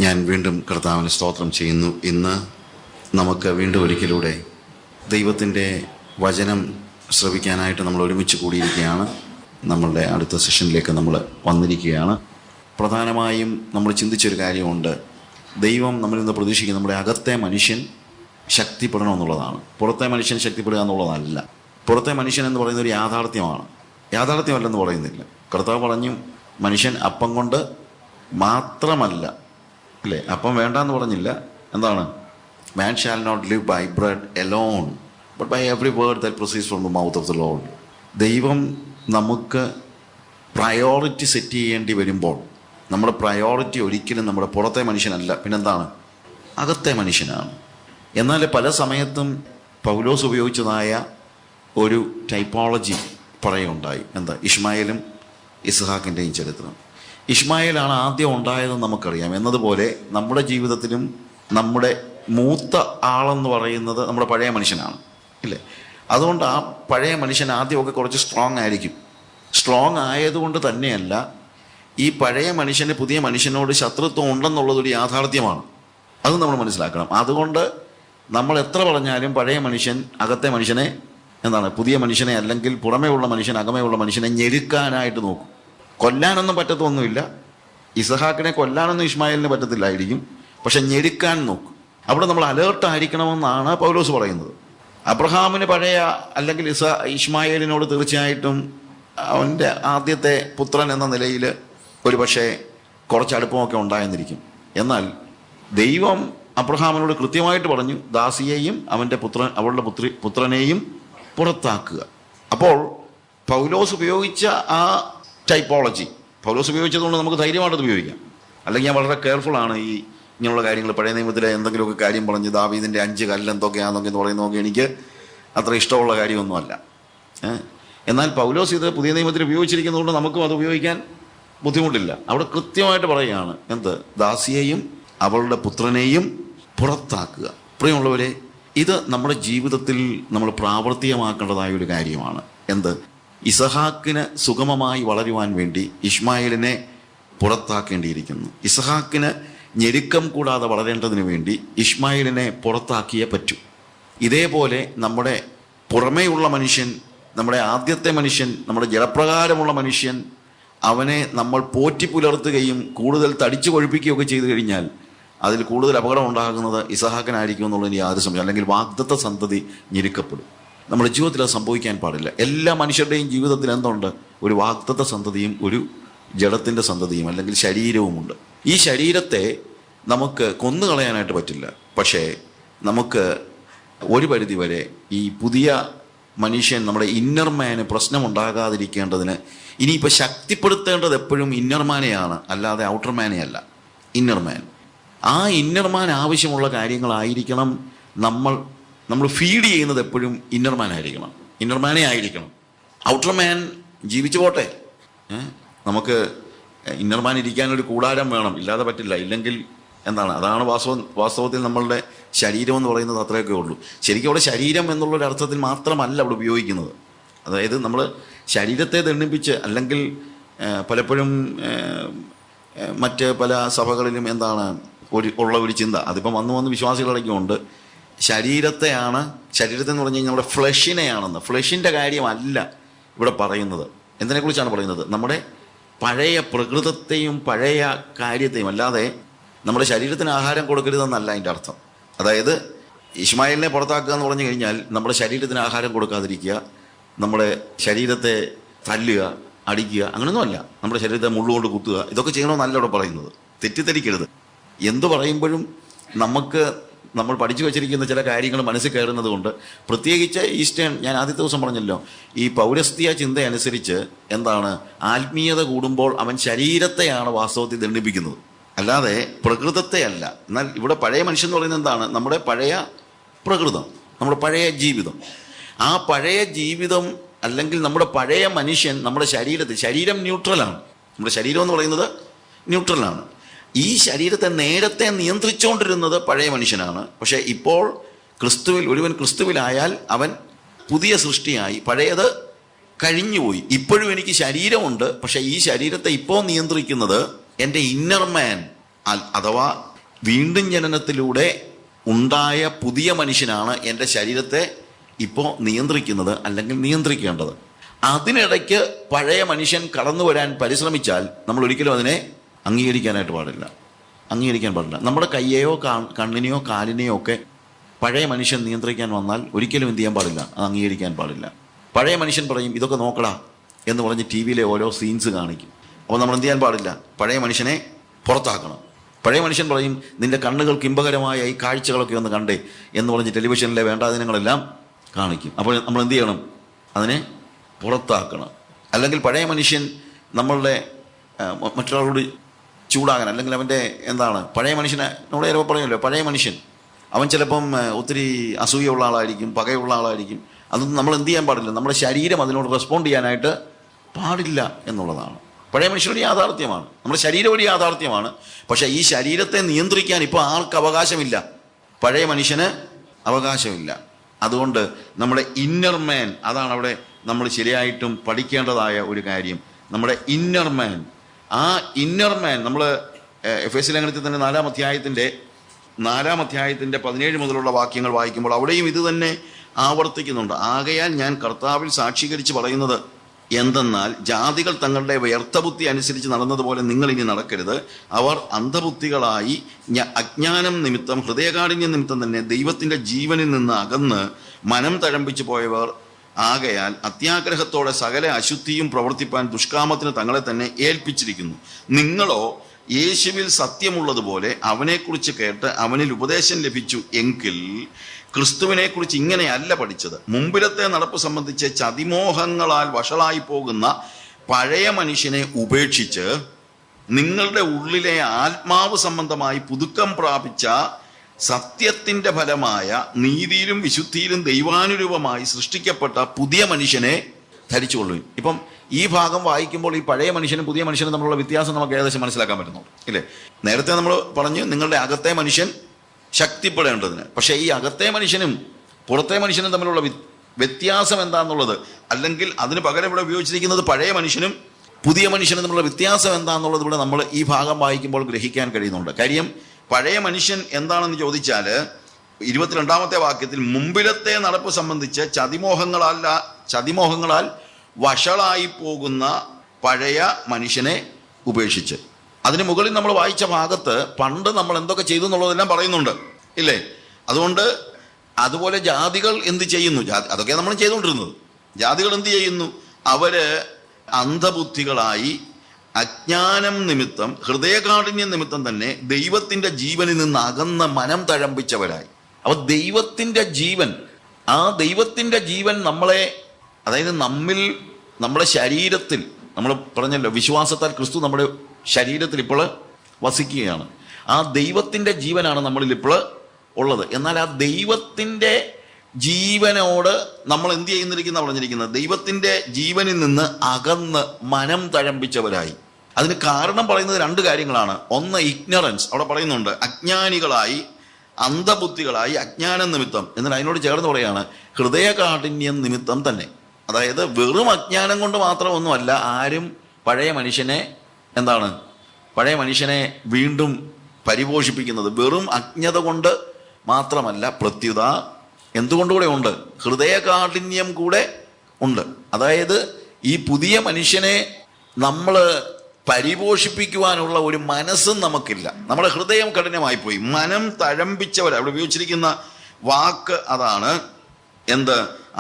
ഞാൻ വീണ്ടും കർത്താവിന് സ്തോത്രം ചെയ്യുന്നു. ഇന്ന് നമുക്ക് വീണ്ടും ഒരിക്കലൂടെ ദൈവത്തിൻ്റെ വചനം ശ്രവിക്കാനായിട്ട് നമ്മൾ ഒരുമിച്ച് കൂടിയിരിക്കുകയാണ്. നമ്മളുടെ അടുത്ത സെഷനിലേക്ക് നമ്മൾ വന്നിരിക്കുകയാണ്. പ്രധാനമായും നമ്മൾ ചിന്തിച്ചൊരു കാര്യമുണ്ട്. ദൈവം നമ്മളിൽ നിന്ന് പ്രതീക്ഷിക്കുന്നത് നമ്മുടെ അകത്തെ മനുഷ്യൻ ശക്തിപ്പെടണമെന്നുള്ളതാണ്. പുറത്തെ മനുഷ്യൻ ശക്തിപ്പെടുക എന്നുള്ളതല്ല. പുറത്തെ മനുഷ്യൻ എന്ന് പറയുന്ന ഒരു യാഥാർത്ഥ്യമാണ്. യാഥാർത്ഥ്യമല്ലെന്ന് പറയുന്നില്ല. കർത്താവ് പറഞ്ഞു, മനുഷ്യൻ അപ്പം കൊണ്ട് മാത്രമല്ല, അല്ലേ? അപ്പം വേണ്ടെന്ന് പറഞ്ഞില്ല. എന്താണ്? Man shall not live by bread alone but by every word that proceeds from the mouth of the Lord. ദൈവം നമുക്ക് പ്രയോറിറ്റി സെറ്റ് ചെയ്യേണ്ടി വരുമ്പോൾ നമ്മുടെ പ്രയോറിറ്റി ഒരിക്കലും നമ്മുടെ പുറത്തെ മനുഷ്യനല്ല, പിന്നെന്താണ്? അകത്തെ മനുഷ്യനാണ്. എന്നാൽ പല സമയത്തും പൗലോസ് ഉപയോഗിച്ചതായ ഒരു ടൈപ്പോളജി പറയുകയുണ്ടായി. എന്താ? ഇഷ്മായേലും ഇസ്ഹാക്കിൻ്റെയും ചരിത്രം. ഇഷ്മായേലാണ് ആദ്യം ഉണ്ടായതെന്ന് നമുക്കറിയാം. എന്നതുപോലെ നമ്മുടെ ജീവിതത്തിലും നമ്മുടെ മൂത്ത ആളെന്ന് പറയുന്നത് നമ്മുടെ പഴയ മനുഷ്യനാണ്, ഇല്ലേ? അതുകൊണ്ട് ആ പഴയ മനുഷ്യൻ ആദ്യമൊക്കെ കുറച്ച് സ്ട്രോങ് ആയിരിക്കും. സ്ട്രോങ് ആയതുകൊണ്ട് തന്നെയല്ല, ഈ പഴയ മനുഷ്യന് പുതിയ മനുഷ്യനോട് ശത്രുത്വം ഉണ്ടെന്നുള്ളതൊരു യാഥാർത്ഥ്യമാണ്. അത് നമ്മൾ മനസ്സിലാക്കണം. അതുകൊണ്ട് നമ്മൾ എത്ര പറഞ്ഞാലും പഴയ മനുഷ്യൻ അകത്തെ മനുഷ്യനെ പുതിയ മനുഷ്യനെ അല്ലെങ്കിൽ പുറമേ ഉള്ള മനുഷ്യൻ അകമേ ഉള്ള മനുഷ്യനെ ഞെരുക്കാനായിട്ട് നോക്കും. കൊല്ലാനൊന്നും പറ്റത്തൊന്നുമില്ല. ഇസഹാക്കിനെ കൊല്ലാനൊന്നും ഇഷ്മായേലിന് പറ്റത്തില്ലായിരിക്കും, പക്ഷെ ഞെരുക്കാൻ നോക്കും. അവിടെ നമ്മൾ അലേർട്ടായിരിക്കണമെന്നാണ് പൗലോസ് പറയുന്നത്. അബ്രഹാമിന് പഴയ അല്ലെങ്കിൽ ഇഷ്മായേലിനോട് തീർച്ചയായിട്ടും അവൻ്റെ ആദ്യത്തെ പുത്രൻ എന്ന നിലയിൽ ഒരു പക്ഷേ കുറച്ച് അടുപ്പമൊക്കെ ഉണ്ടായെന്നിരിക്കും. എന്നാൽ ദൈവം അബ്രഹാമിനോട് കൃത്യമായിട്ട് പറഞ്ഞു, ദാസിയെയും അവളുടെ പുത്രനെയും പുറത്താക്കുക. അപ്പോൾ പൗലോസ് ഉപയോഗിച്ച ആ ടൈപ്പോളജി പൗലോസ് ഉപയോഗിച്ചതുകൊണ്ട് നമുക്ക് ധൈര്യമായിട്ട് ഉപയോഗിക്കാം. അല്ലെങ്കിൽ ഞാൻ വളരെ കെയർഫുള്ളാണ് ഈ ഇങ്ങനെയുള്ള കാര്യങ്ങൾ. പഴയ നിയമത്തിലെ എന്തെങ്കിലുമൊക്കെ കാര്യം പറഞ്ഞ് ദാവീദിൻ്റെ 5 കല്ല് എന്തൊക്കെയാണെന്നൊക്കെ എന്ന് പറയുന്നതൊക്കെ എനിക്ക് അത്ര ഇഷ്ടമുള്ള കാര്യമൊന്നുമല്ല. എന്നാൽ പൗലോസ് ഇത് പുതിയ നിയമത്തിൽ ഉപയോഗിച്ചിരിക്കുന്നതുകൊണ്ട് നമുക്കും അത് ഉപയോഗിക്കാൻ ബുദ്ധിമുട്ടില്ല. അവിടെ കൃത്യമായിട്ട് പറയുകയാണ്, ദാസിയെയും അവളുടെ പുത്രനെയും പുറത്താക്കുക. പ്രിയമുള്ളവരെ, ഇത് നമ്മുടെ ജീവിതത്തിൽ നമ്മൾ പ്രാവർത്തികമാക്കേണ്ടതായ ഒരു കാര്യമാണ്. ഇസഹാക്കിന് സുഗമമായി വളരുവാൻ വേണ്ടി ഇഷ്മായേലിനെ പുറത്താക്കേണ്ടിയിരിക്കുന്നു. ഇസഹാക്കിന് ഞെരുക്കം കൂടാതെ വളരേണ്ടതിന് വേണ്ടി ഇഷ്മായേലിനെ പുറത്താക്കിയേ പറ്റൂ. ഇതേപോലെ നമ്മുടെ പുറമേയുള്ള മനുഷ്യൻ, നമ്മുടെ ആദ്യത്തെ മനുഷ്യൻ, നമ്മുടെ ജലപ്രകാരമുള്ള മനുഷ്യൻ, അവനെ നമ്മൾ പോറ്റി പുലർത്തുകയും കൂടുതൽ തടിച്ചു കൊഴുപ്പിക്കുകയൊക്കെ ചെയ്തു കഴിഞ്ഞാൽ അതിൽ കൂടുതൽ അപകടം ഉണ്ടാകുന്നത് ഇസഹാക്കിനായിരിക്കും എന്നുള്ളതിന് യാതൊരു സംശയം. അല്ലെങ്കിൽ വാഗ്ദത്ത സന്തതി ഞെരുക്കപ്പെടും. നമ്മുടെ ജീവിതത്തിൽ അത് സംഭവിക്കാൻ പാടില്ല. എല്ലാ മനുഷ്യരുടെയും ജീവിതത്തിൽ എന്തുണ്ട്? ഒരു വാഗ്ദത്ത സന്തതിയും ഒരു ജഡത്തിൻ്റെ സന്തതിയും അല്ലെങ്കിൽ ശരീരവുമുണ്ട്. ഈ ശരീരത്തെ നമുക്ക് കൊന്നുകളയാനായിട്ട് പറ്റില്ല. പക്ഷേ നമുക്ക് ഒരു പരിധി വരെ ഈ പുതിയ മനുഷ്യൻ, നമ്മുടെ ഇന്നർമാന് പ്രശ്നമുണ്ടാകാതിരിക്കേണ്ടതിന് ഇനിയിപ്പോൾ ശക്തിപ്പെടുത്തേണ്ടത് എപ്പോഴും ഇന്നർമാനെയാണ്, അല്ലാതെ ഔട്ടർമാനെ അല്ല. ഇന്നർമാൻ, ആ ഇന്നർമാൻ ആവശ്യമുള്ള കാര്യങ്ങളായിരിക്കണം നമ്മൾ ഫീഡ് ചെയ്യുന്നത്. എപ്പോഴും ഇന്നർമാനായിരിക്കണം, ഇന്നർമാനെ ആയിരിക്കണം. ഔട്ടർമാൻ ജീവിച്ചു പോട്ടെ. നമുക്ക് ഇന്നർമാൻ ഇരിക്കാനൊരു കൂടാരം വേണം, ഇല്ലാതെ പറ്റില്ല. ഇല്ലെങ്കിൽ അതാണ് വാസ്തവത്തിൽ നമ്മളുടെ ശരീരം എന്ന് പറയുന്നത്. അത്രയൊക്കെ ഉള്ളൂ. ശരിക്കും അവിടെ ശരീരം എന്നുള്ളൊരർത്ഥത്തിൽ മാത്രമല്ല അവിടെ ഉപയോഗിക്കുന്നത്. അതായത് നമ്മൾ ശരീരത്തെ ദണ്ഡിപ്പിച്ച്, അല്ലെങ്കിൽ പലപ്പോഴും മറ്റ് പല സഭകളിലും ഉള്ള ഒരു ചിന്ത, അതിപ്പം വന്ന് വിശ്വാസികളൊക്കെ ഉണ്ട്, ശരീരത്തെ എന്ന് പറഞ്ഞു കഴിഞ്ഞാൽ നമ്മുടെ ഫ്ലഷിനെയാണെന്ന്. ഫ്ലഷിൻ്റെ കാര്യമല്ല ഇവിടെ പറയുന്നത്. എന്തിനെക്കുറിച്ചാണ് പറയുന്നത്? നമ്മുടെ പഴയ പ്രകൃതത്തെയും പഴയ കാര്യത്തെയും. അല്ലാതെ നമ്മുടെ ശരീരത്തിന് ആഹാരം കൊടുക്കരുതെന്നല്ല അതിൻ്റെ അർത്ഥം. അതായത് ഇഷ്മായേലിനെ പുറത്താക്കുക എന്ന് പറഞ്ഞു കഴിഞ്ഞാൽ നമ്മുടെ ശരീരത്തിന് ആഹാരം കൊടുക്കാതിരിക്കുക, നമ്മുടെ ശരീരത്തെ തല്ലുക, അടിക്കുക, അങ്ങനെയൊന്നുമല്ല. നമ്മുടെ ശരീരത്തെ മുള്ളുകൊണ്ട് കുത്തുക, ഇതൊക്കെ ചെയ്യണമെന്നല്ല ഇവിടെ പറയുന്നത്. തെറ്റിദ്ധരിക്കരുത്. എന്തു പറയുമ്പോഴും നമ്മൾ പഠിച്ചു വച്ചിരിക്കുന്ന ചില കാര്യങ്ങൾ മനസ്സിൽ കയറുന്നത് കൊണ്ട്, പ്രത്യേകിച്ച് ഈസ്റ്റേൺ, ഞാൻ ആദ്യത്തെ ദിവസം പറഞ്ഞല്ലോ, ഈ പൗരസ്ത്യ ചിന്ത അനുസരിച്ച് ആത്മീയത കൂടുമ്പോൾ അവൻ ശരീരത്തെയാണ് വാസ്തവത്തിൽ ദണ്ഡിപ്പിക്കുന്നത്, അല്ലാതെ പ്രകൃതത്തെ അല്ല. എന്നാൽ ഇവിടെ പഴയ മനുഷ്യൻ എന്ന് പറയുന്നത് നമ്മുടെ പഴയ പ്രകൃതം, നമ്മുടെ പഴയ ജീവിതം. ആ പഴയ ജീവിതം അല്ലെങ്കിൽ നമ്മുടെ പഴയ മനുഷ്യൻ നമ്മുടെ ശരീരം ന്യൂട്രലാണ്. നമ്മുടെ ശരീരം എന്ന് പറയുന്നത് ന്യൂട്രലാണ്. ഈ ശരീരത്തെ നേരത്തെ നിയന്ത്രിച്ചുകൊണ്ടിരുന്നത് പഴയ മനുഷ്യനാണ്. പക്ഷേ ഇപ്പോൾ ഒരുവൻ ക്രിസ്തുവിലായാൽ അവൻ പുതിയ സൃഷ്ടിയായി. പഴയത് കഴിഞ്ഞുപോയി. ഇപ്പോഴും എനിക്ക് ശരീരമുണ്ട്, പക്ഷേ ഈ ശരീരത്തെ ഇപ്പോൾ നിയന്ത്രിക്കുന്നത് എൻ്റെ ഇന്നർ മാൻ, അഥവാ വീണ്ടും ജനനത്തിലൂടെ ഉണ്ടായ പുതിയ മനുഷ്യനാണ് എൻ്റെ ശരീരത്തെ ഇപ്പോൾ നിയന്ത്രിക്കുന്നത്, അല്ലെങ്കിൽ നിയന്ത്രിക്കേണ്ടത്. അതിനിടയ്ക്ക് പഴയ മനുഷ്യൻ കടന്നു വരാൻ പരിശ്രമിച്ചാൽ നമ്മൾ ഒരിക്കലും അതിനെ അംഗീകരിക്കാൻ പാടില്ല. നമ്മുടെ കയ്യെയോ കണ്ണിനെയോ കാലിനെയോ ഒക്കെ പഴയ മനുഷ്യൻ നിയന്ത്രിക്കാൻ വന്നാൽ ഒരിക്കലും എന്ത് ചെയ്യാൻ പാടില്ല, അത് അംഗീകരിക്കാൻ പാടില്ല. പഴയ മനുഷ്യൻ പറയും ഇതൊക്കെ നോക്കടാ എന്ന് പറഞ്ഞ് ടി വിയിലെ ഓരോ സീൻസ് കാണിക്കും. അപ്പോൾ നമ്മൾ എന്ത് ചെയ്യാൻ പാടില്ല, പഴയ മനുഷ്യനെ പുറത്താക്കണം. പഴയ മനുഷ്യൻ പറയും നിന്റെ കണ്ണുകൾക്ക് ഇമ്പകരമായ ഈ കാഴ്ചകളൊക്കെ ഒന്ന് കണ്ടേ എന്ന് പറഞ്ഞ് ടെലിവിഷനിലെ വേണ്ടാദിനങ്ങളെല്ലാം കാണിക്കും. അപ്പോൾ നമ്മൾ എന്ത് ചെയ്യണം, അതിനെ പുറത്താക്കണം. അല്ലെങ്കിൽ പഴയ മനുഷ്യൻ നമ്മളുടെ മറ്റൊരാളോട് ചൂടാകാൻ, അല്ലെങ്കിൽ അവൻ്റെ പഴയ മനുഷ്യനെ നമ്മുടെ ചിലപ്പോൾ പറയുമല്ലോ, പഴയ മനുഷ്യൻ അവൻ ചിലപ്പം ഒത്തിരി അസൂയുള്ള ആളായിരിക്കും, പകയുള്ള ആളായിരിക്കും. അതൊന്നും നമ്മൾ എന്ത് ചെയ്യാൻ പാടില്ല, നമ്മുടെ ശരീരം അതിനോട് റെസ്പോണ്ട് ചെയ്യാനായിട്ട് പാടില്ല എന്നുള്ളതാണ്. പഴയ മനുഷ്യരുടെ യാഥാർത്ഥ്യമാണ്, നമ്മുടെ ശരീരം ഒരു യാഥാർത്ഥ്യമാണ്. പക്ഷേ ഈ ശരീരത്തെ നിയന്ത്രിക്കാൻ ഇപ്പോൾ ആർക്ക് അവകാശമില്ല, പഴയ മനുഷ്യന് അവകാശമില്ല. അതുകൊണ്ട് നമ്മുടെ ഇന്നർ മാൻ, അതാണ് അവിടെ നമ്മൾ ശരിയായിട്ടും പഠിക്കേണ്ടതായ ഒരു കാര്യം. നമ്മുടെ ഇന്നർ മാൻ, ആ ഇന്നർ മാൻ നമ്മൾ എഫേസ്യ ലേഖനത്തിൽ തന്നെ 4-ാം അധ്യായത്തിൻ്റെ 17 മുതലുള്ള വാക്യങ്ങൾ വായിക്കുമ്പോൾ അവിടെയും ഇത് തന്നെ ആവർത്തിക്കുന്നുണ്ട്. ആകയാൽ ഞാൻ കർത്താവിൽ സാക്ഷീകരിച്ച് പറയുന്നത് എന്തെന്നാൽ ജാതികൾ തങ്ങളുടെ വ്യർത്ഥബുദ്ധി അനുസരിച്ച് നടന്നതുപോലെ നിങ്ങൾ ഇനി നടക്കരുത്. അവർ അന്ധബുദ്ധികളായി അജ്ഞാനം നിമിത്തം ഹൃദയകാഠിന്യം നിമിത്തം തന്നെ ദൈവത്തിൻ്റെ ജീവനിൽ നിന്ന് അകന്ന് മനം തഴമ്പിച്ചു പോയവർ ആകയാൽ അത്യാഗ്രഹത്തോടെ സകല അശുദ്ധിയും പ്രവർത്തിപ്പാൻ ദുഷ്കാമത്തിന് തങ്ങളെ തന്നെ ഏൽപ്പിച്ചിരിക്കുന്നു. നിങ്ങളോ യേശുവിൽ സത്യമുള്ളതുപോലെ അവനെക്കുറിച്ച് കേട്ട് അവനിൽ ഉപദേശം ലഭിച്ചു എങ്കിൽ ക്രിസ്തുവിനെക്കുറിച്ച് ഇങ്ങനെയല്ല പഠിച്ചത്. മുമ്പിലത്തെ നടപ്പ് സംബന്ധിച്ച് ചതിമോഹങ്ങളാൽ വഷളായി പോകുന്ന പഴയ മനുഷ്യനെ ഉപേക്ഷിച്ച് നിങ്ങളുടെ ഉള്ളിലെ ആത്മാവ് സംബന്ധമായി പുതുക്കം പ്രാപിച്ച സത്യത്തിൻ്റെ ഫലമായ നീതിയിലും വിശുദ്ധിയിലും ദൈവാനുരൂപമായി സൃഷ്ടിക്കപ്പെട്ട പുതിയ മനുഷ്യനെ ധരിച്ചുകൊള്ളുവിൻ. ഇപ്പം ഈ ഭാഗം വായിക്കുമ്പോൾ ഈ പഴയ മനുഷ്യനും പുതിയ മനുഷ്യനും തമ്മിലുള്ള വ്യത്യാസം നമുക്ക് ഏകദേശം മനസ്സിലാക്കാൻ പറ്റുന്നു, ഇല്ലേ? നേരത്തെ നമ്മൾ പറഞ്ഞു നിങ്ങളുടെ അകത്തെ മനുഷ്യൻ ശക്തിപ്പെടേണ്ടതിന്. പക്ഷേ ഈ അകത്തെ മനുഷ്യനും പുറത്തെ മനുഷ്യനും തമ്മിലുള്ള വ്യത്യാസം എന്താണെന്നുള്ളത്, അല്ലെങ്കിൽ അതിന് പകരം ഇവിടെ ഉപയോഗിച്ചിരിക്കുന്നത് പഴയ മനുഷ്യനും പുതിയ മനുഷ്യനും തമ്മിലുള്ള വ്യത്യാസം എന്താണെന്നുള്ളത് ഇവിടെ നമ്മൾ ഈ ഭാഗം വായിക്കുമ്പോൾ ഗ്രഹിക്കാൻ കഴിയുന്നുണ്ട്. കാര്യം പഴയ മനുഷ്യൻ എന്താണെന്ന് ചോദിച്ചാൽ 22-ാമത്തെ വാക്യത്തിൽ മുമ്പിലത്തെ നടപ്പ് സംബന്ധിച്ച് ചതിമോഹങ്ങളാൽ വഷളായി പോകുന്ന പഴയ മനുഷ്യനെ ഉപേക്ഷിച്ച്. അതിന് മുകളിൽ നമ്മൾ വായിച്ച ഭാഗത്ത് പണ്ട് നമ്മൾ എന്തൊക്കെ ചെയ്തു എന്നുള്ളതെല്ലാം പറയുന്നുണ്ട്, ഇല്ലേ? അതുപോലെ ജാതികൾ എന്ത് ചെയ്യുന്നു, അതൊക്കെയാണ് നമ്മൾ ചെയ്തുകൊണ്ടിരുന്നത്. ജാതികൾ എന്ത് ചെയ്യുന്നു, അവര് അന്ധബുദ്ധികളായി അജ്ഞാനം നിമിത്തം ഹൃദയകാഠിന്യം നിമിത്തം തന്നെ ദൈവത്തിൻ്റെ ജീവനിൽ നിന്ന് അകന്ന മനം തഴമ്പിച്ചവരായി. അപ്പോൾ ദൈവത്തിൻ്റെ ജീവൻ നമ്മളെ, അതായത് നമ്മുടെ ശരീരത്തിൽ, നമ്മൾ പറഞ്ഞല്ലോ വിശ്വാസത്താൽ ക്രിസ്തു നമ്മുടെ ശരീരത്തിൽ ഇപ്പോൾ വസിക്കുകയാണ്. ആ ദൈവത്തിൻ്റെ ജീവനാണ് നമ്മളിൽ ഇപ്പോൾ ഉള്ളത്. എന്നാൽ ആ ദൈവത്തിൻ്റെ ജീവനോട് നമ്മൾ എന്ത് പറഞ്ഞിരിക്കുന്നത് ദൈവത്തിൻ്റെ ജീവനിൽ നിന്ന് അകന്ന് മനം തഴമ്പിച്ചവരായി. അതിന് കാരണം പറയുന്നത് 2 കാര്യങ്ങളാണ്. ഒന്ന് ഇഗ്നറൻസ്, അവിടെ പറയുന്നുണ്ട് അജ്ഞാനികളായി അന്ധബുദ്ധികളായി അജ്ഞാനം നിമിത്തം. എന്നാൽ അതിനോട് ചേർന്ന് പറയാണ് ഹൃദയകാഠിന്യം നിമിത്തം തന്നെ. അതായത് വെറും അജ്ഞാനം കൊണ്ട് മാത്രമൊന്നുമല്ല ആരും പഴയ മനുഷ്യനെ വീണ്ടും പരിപോഷിപ്പിക്കുന്നത്. വെറും അജ്ഞത കൊണ്ട് മാത്രമല്ല, പ്രത്യുത എന്തുകൊണ്ടുകൂടെ ഉണ്ട്, ഹൃദയകാഠിന്യം കൂടെ ഉണ്ട്. അതായത് ഈ പുതിയ മനുഷ്യനെ നമ്മൾ പരിപോഷിപ്പിക്കുവാനുള്ള ഒരു മനസ്സും നമുക്കില്ല. നമ്മുടെ ഹൃദയം കഠിനമായി പോയി, മനം തഴമ്പിച്ചവർ. അവിടെ ഉപയോഗിച്ചിരിക്കുന്ന വാക്ക് അതാണ്.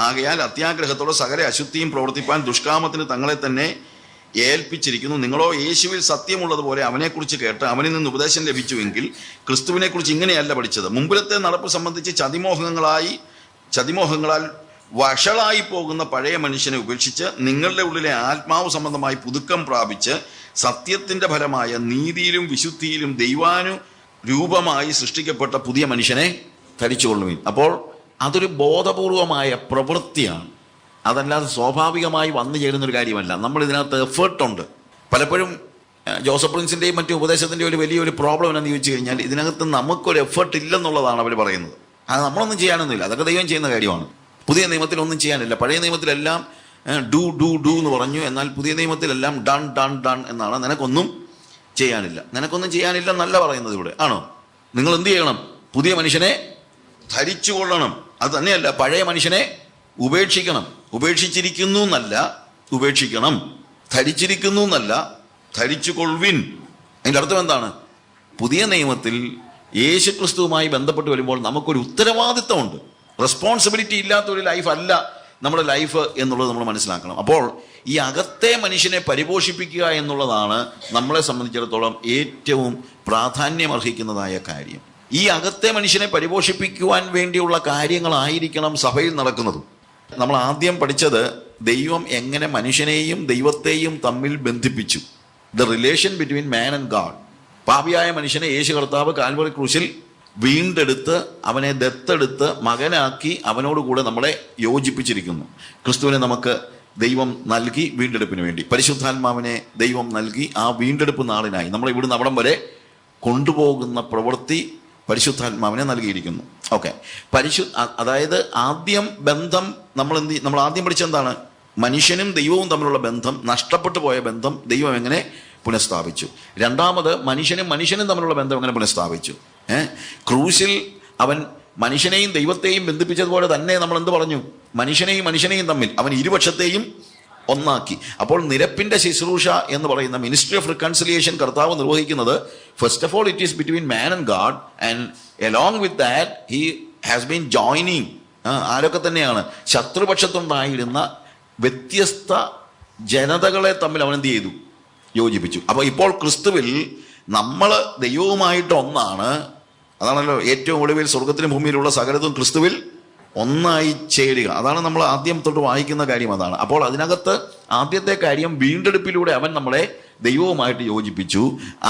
ആകയാൽ അത്യാഗ്രഹത്തോടെ സകല അശുദ്ധിയും പ്രവർത്തിപ്പാൻ ദുഷ്കാമത്തിന് തങ്ങളെ തന്നെ ഏൽപ്പിച്ചിരിക്കുന്നു. നിങ്ങളോ യേശുവിൽ സത്യമുള്ളതുപോലെ അവനെക്കുറിച്ച് കേട്ട് അവനിൽ നിന്ന് ഉപദേശം ലഭിച്ചുവെങ്കിൽ ക്രിസ്തുവിനെക്കുറിച്ച് ഇങ്ങനെയല്ല പഠിച്ചത്. മുമ്പിലത്തെ നടപ്പ് സംബന്ധിച്ച് ചതിമോഹങ്ങളാൽ വഷളായി പോകുന്ന പഴയ മനുഷ്യനെ ഉപേക്ഷിച്ച് നിങ്ങളുടെ ഉള്ളിലെ ആത്മാവ് സംബന്ധമായി പുതുക്കം പ്രാപിച്ച് സത്യത്തിൻ്റെ ഫലമായ നീതിയിലും വിശുദ്ധിയിലും ദൈവാനുരൂപമായി സൃഷ്ടിക്കപ്പെട്ട പുതിയ മനുഷ്യനെ ധരിച്ചുകൊള്ളുവിൻ. അപ്പോൾ അതൊരു ബോധപൂർവമായ പ്രവൃത്തിയാണ്, അതല്ലാതെ സ്വാഭാവികമായി വന്നു ചേരുന്നൊരു കാര്യമല്ല. നമ്മൾ ഇതിനകത്ത് എഫേർട്ടുണ്ട്. പലപ്പോഴും ജോസഫ് പ്രിൻസിൻ്റെയും മറ്റു ഉപദേശത്തിൻ്റെയും ഒരു വലിയൊരു പ്രോബ്ലം എന്നാന്ന് ചോദിച്ചു കഴിഞ്ഞാൽ ഇതിനകത്ത് നമുക്കൊരു എഫേർട്ട് ഇല്ലെന്നുള്ളതാണ് അവർ പറയുന്നത്. അത് നമ്മളൊന്നും ചെയ്യാനൊന്നുമില്ല, അതൊക്കെ ദൈവം ചെയ്യുന്ന കാര്യമാണ്. പുതിയ നിയമത്തിലൊന്നും ചെയ്യാനില്ല. പഴയ നിയമത്തിലെല്ലാം ഡു എന്ന് പറഞ്ഞു. എന്നാൽ പുതിയ നിയമത്തിലെല്ലാം ഡൺ എന്നാണ്. നിനക്കൊന്നും ചെയ്യാനില്ല എന്നല്ല പറയുന്നത് ഇവിടെ, ആണോ? നിങ്ങൾ എന്ത് ചെയ്യണം? പുതിയ മനുഷ്യനെ ധരിച്ചു കൊള്ളണം. അത് തന്നെയല്ല, പഴയ മനുഷ്യനെ ഉപേക്ഷിക്കണം. ഉപേക്ഷിച്ചിരിക്കുന്നു എന്നല്ല, ഉപേക്ഷിക്കണം. ധരിച്ചിരിക്കുന്നു എന്നല്ല, ധരിച്ചു കൊള്ളുവിൻ. അതിൻ്റെ അർത്ഥം എന്താണ്? പുതിയ നിയമത്തിൽ യേശുക്രിസ്തുവുമായി ബന്ധപ്പെട്ട് വരുമ്പോൾ നമുക്കൊരു ഉത്തരവാദിത്തമുണ്ട്. റെസ്പോൺസിബിലിറ്റി ഇല്ലാത്തൊരു ലൈഫ് അല്ല നമ്മുടെ ലൈഫ് എന്നുള്ളത് നമ്മൾ മനസ്സിലാക്കണം. അപ്പോൾ ഈ അകത്തെ മനുഷ്യനെ പരിപോഷിപ്പിക്കുക എന്നുള്ളതാണ് നമ്മളെ സംബന്ധിച്ചിടത്തോളം ഏറ്റവും പ്രാധാന്യമർഹിക്കുന്നതായ കാര്യം. ഈ അകത്തെ മനുഷ്യനെ പരിപോഷിപ്പിക്കുവാൻ വേണ്ടിയുള്ള കാര്യങ്ങളായിരിക്കണം സഭയിൽ നടക്കുന്നതും. നമ്മൾ ആദ്യം പഠിച്ചത് ദൈവം എങ്ങനെ മനുഷ്യനെയും ദൈവത്തെയും തമ്മിൽ ബന്ധിപ്പിച്ചു. The relation between man and God. പാപിയായ മനുഷ്യനെ യേശു കർത്താവ് കാൽവറി ക്രൂശിൽ വീണ്ടെടുത്ത് അവനെ ദത്തെടുത്ത് മകനാക്കി അവനോടുകൂടെ നമ്മളെ യോജിപ്പിച്ചിരിക്കുന്നു. ക്രിസ്തുവിനെ നമുക്ക് ദൈവം നൽകി വീണ്ടെടുപ്പിന് വേണ്ടി. പരിശുദ്ധാത്മാവിനെ ദൈവം നൽകി ആ വീണ്ടെടുപ്പ് നാളിനായി നമ്മളെ ഇവിടുന്ന് അവിടം വരെ കൊണ്ടുപോകുന്ന പ്രവൃത്തി പരിശുദ്ധാത്മാവിനെ നൽകിയിരിക്കുന്നു. ഓക്കെ, അതായത് ആദ്യം ബന്ധം നമ്മൾ ആദ്യം പഠിച്ചെന്താണ്? മനുഷ്യനും ദൈവവും തമ്മിലുള്ള ബന്ധം, നഷ്ടപ്പെട്ടു പോയ ബന്ധം ദൈവം എങ്ങനെ പുനഃസ്ഥാപിച്ചു. രണ്ടാമത് മനുഷ്യനും തമ്മിലുള്ള ബന്ധം എങ്ങനെ പുനഃസ്ഥാപിച്ചു. ക്രൂശിൽ അവൻ മനുഷ്യനെയും ദൈവത്തെയും ബന്ധിപ്പിച്ചതുപോലെ തന്നെ നമ്മൾ എന്ത് പറഞ്ഞു? മനുഷ്യനെയും തമ്മിൽ അവൻ ഇരുപക്ഷത്തെയും ഒന്നാക്കി. അപ്പോൾ നിരപ്പിന്റെ ശുശ്രൂഷ എന്ന് പറയുന്ന മിനിസ്ട്രി ഓഫ് റിക്കൺസിലിയേഷൻ കർത്താവ് നിർവഹിക്കുന്നത് first of all it is between man and God, and along with that he has been joining. ആരൊക്കെ തന്നെയാണ്? ശത്രുപക്ഷത്തുണ്ടായിരുന്ന വ്യത്യസ്ത ജനതകളെ തമ്മിൽ അവൻ എന്ത് ചെയ്തു? യോജിപ്പിച്ചു. അപ്പോൾ ഇപ്പോൾ ക്രിസ്തുവിൽ നമ്മൾ ദൈവവുമായിട്ട് ഒന്നാണ്. അതാണല്ലോ ഏറ്റവും ഒടുവിൽ സ്വർഗത്തിലും ഭൂമിയിലുള്ള സകലതും ക്രിസ്തുവിൽ ഒന്നായി ചേരുക. അതാണ് നമ്മൾ ആദ്യം തൊട്ട് വായിക്കുന്ന കാര്യം. അതാണ്. അപ്പോൾ അതിനകത്ത് ആദ്യത്തെ കാര്യം വീണ്ടെടുപ്പിലൂടെ അവൻ നമ്മളെ ദൈവവുമായിട്ട് യോജിപ്പിച്ചു.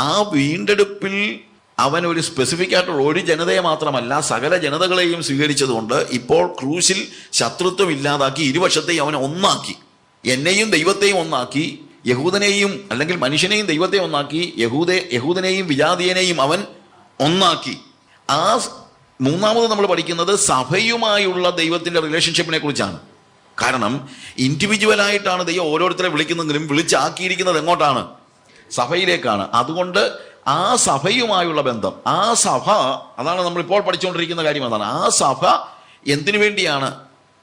ആ വീണ്ടെടുപ്പിൽ അവൻ ഒരു സ്പെസിഫിക് ആയിട്ടുള്ള ഒരു ജനതയെ മാത്രമല്ല സകല ജനതകളെയും സ്വീകരിച്ചതുകൊണ്ട് ഇപ്പോൾ ക്രൂശിൽ ശത്രുത്വം ഇല്ലാതാക്കി ഇരുപക്ഷത്തെയും അവൻ ഒന്നാക്കി. എന്നെയും ദൈവത്തെയും ഒന്നാക്കി, യഹൂദനെയും അല്ലെങ്കിൽ മനുഷ്യനെയും ദൈവത്തെ ഒന്നാക്കി, യഹൂദനെയും വിജാതീയനെയും അവൻ ഒന്നാക്കി. ആ മൂന്നാമത് നമ്മൾ പഠിക്കുന്നത് സഭയുമായുള്ള ദൈവത്തിന്റെ റിലേഷൻഷിപ്പിനെ കുറിച്ചാണ്. കാരണം ഇൻഡിവിജ്വലായിട്ടാണ് ദൈവം ഓരോരുത്തരെ വിളിക്കുന്നെങ്കിലും വിളിച്ചാക്കിയിരിക്കുന്നത് എങ്ങോട്ടാണ്? സഭയിലേക്കാണ്. അതുകൊണ്ട് ആ സഭയുമായുള്ള ബന്ധം, ആ സഭ, അതാണ് നമ്മളിപ്പോൾ പഠിച്ചുകൊണ്ടിരിക്കുന്ന കാര്യം. അതാണ് ആ സഭ എന്തിനു വേണ്ടിയാണ്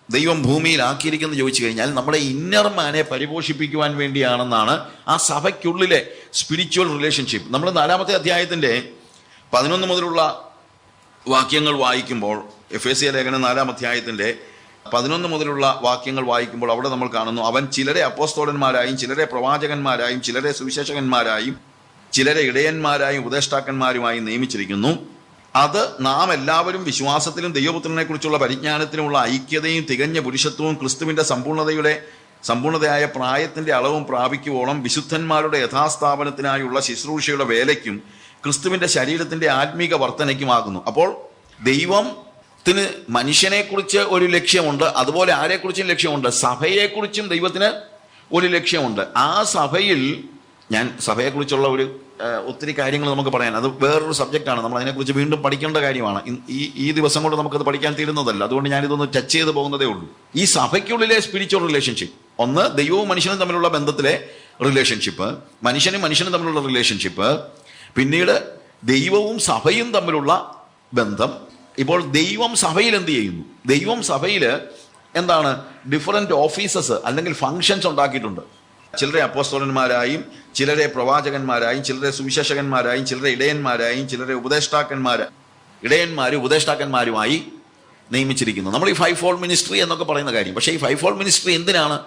ദൈവം ഭൂമിയിലാക്കിയിരിക്കുന്നത് ചോദിച്ചു കഴിഞ്ഞാൽ നമ്മുടെ ഇന്നർ മാനെ പരിപോഷിപ്പിക്കുവാൻ വേണ്ടിയാണെന്നാണ് ആ സഭയ്ക്കുള്ളിലെ സ്പിരിച്വൽ റിലേഷൻഷിപ്പ്. നമ്മൾ 4-ാമത്തെ അധ്യായത്തിന്റെ 11 മുതലുള്ള വാക്യങ്ങൾ വായിക്കുമ്പോൾ, എഫേസ്യ ലേഖനം 4-ാം അധ്യായത്തിന്റെ 11 മുതലുള്ള വാക്യങ്ങൾ വായിക്കുമ്പോൾ അവിടെ നമ്മൾ കാണുന്നു, അവൻ ചിലരെ അപ്പോസ്തലന്മാരായും ചിലരെ പ്രവാചകന്മാരായും ചിലരെ സുവിശേഷകന്മാരായും ചിലരെ ഇടയന്മാരായും ഉപദേഷ്ടാക്കന്മാരുമായി നിയമിച്ചിരിക്കുന്നു. അത് നാം എല്ലാവരും വിശ്വാസത്തിലും ദൈവപുത്രനെ കുറിച്ചുള്ള പരിജ്ഞാനത്തിലുമുള്ള ഐക്യതയും തികഞ്ഞ പുരുഷത്വവും ക്രിസ്തുവിന്റെ സമ്പൂർണതയായ പ്രായത്തിന്റെ അളവും പ്രാപിക്കുവോളം വിശുദ്ധന്മാരുടെ യഥാസ്ഥാപനത്തിനായുള്ള ശുശ്രൂഷയുടെ വേലയ്ക്കും ക്രിസ്തുവിന്റെ ശരീരത്തിന്റെ ആത്മീക വർധനയ്ക്കുമാകുന്നു. അപ്പോൾ ദൈവത്തിന് മനുഷ്യനെക്കുറിച്ച് ഒരു ലക്ഷ്യമുണ്ട്, അതുപോലെ ആരെക്കുറിച്ചും ലക്ഷ്യമുണ്ട്? സഭയെക്കുറിച്ചും ദൈവത്തിന് ഒരു ലക്ഷ്യമുണ്ട്. ആ സഭയിൽ ഞാൻ സഭയെക്കുറിച്ചുള്ള ഒത്തിരി കാര്യങ്ങൾ നമുക്ക് പറയാൻ, അത് വേറൊരു സബ്ജക്റ്റാണ്. നമ്മൾ അതിനെക്കുറിച്ച് വീണ്ടും പഠിക്കേണ്ട കാര്യമാണ്. ഈ ദിവസം കൊണ്ട് നമുക്കത് പഠിക്കാൻ തീരുന്നതല്ല. അതുകൊണ്ട് ഞാനിതൊന്ന് ടച്ച് ചെയ്ത് പോകുന്നതേ ഉള്ളൂ. ഈ സഭയ്ക്കുള്ളിലെ സ്പിരിച്വൽ റിലേഷൻഷിപ്പ്, ഒന്ന് ദൈവവും മനുഷ്യനും തമ്മിലുള്ള ബന്ധത്തിലെ റിലേഷൻഷിപ്പ്, മനുഷ്യനും തമ്മിലുള്ള റിലേഷൻഷിപ്പ്, പിന്നീട് ദൈവവും സഭയും തമ്മിലുള്ള ബന്ധം. ഇപ്പോൾ ദൈവം സഭയിൽ എന്ത് ചെയ്യുന്നു? ദൈവം സഭയിൽ എന്താണ്? ഡിഫറൻറ്റ് ഓഫീസസ് അല്ലെങ്കിൽ ഫങ്ഷൻസ് ഉണ്ടാക്കിയിട്ടുണ്ട്. ചിലരെ അപ്പോസ്തലന്മാരായും ചിലരെ പ്രവാചകന്മാരായും ചിലരെ സുവിശേഷകന്മാരായും ചിലരെ ഇടയന്മാരായും ചിലരെ ഉപദേഷ്ടാക്കന്മാരുമായി നിയമിച്ചിരിക്കുന്നു. നമ്മൾ ഈ 5-fold മിനിസ്ട്രി എന്നൊക്കെ പറയുന്ന കാര്യം. പക്ഷേ ഈ 5-fold മിനിസ്ട്രി എന്തിനാണ്?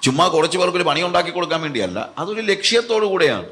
ചുമ്മാ കുറച്ച് പേർക്ക് ഒരു പണി ഉണ്ടാക്കി കൊടുക്കാൻ വേണ്ടിയല്ല, അതൊരു ലക്ഷ്യത്തോടു കൂടെയാണ്.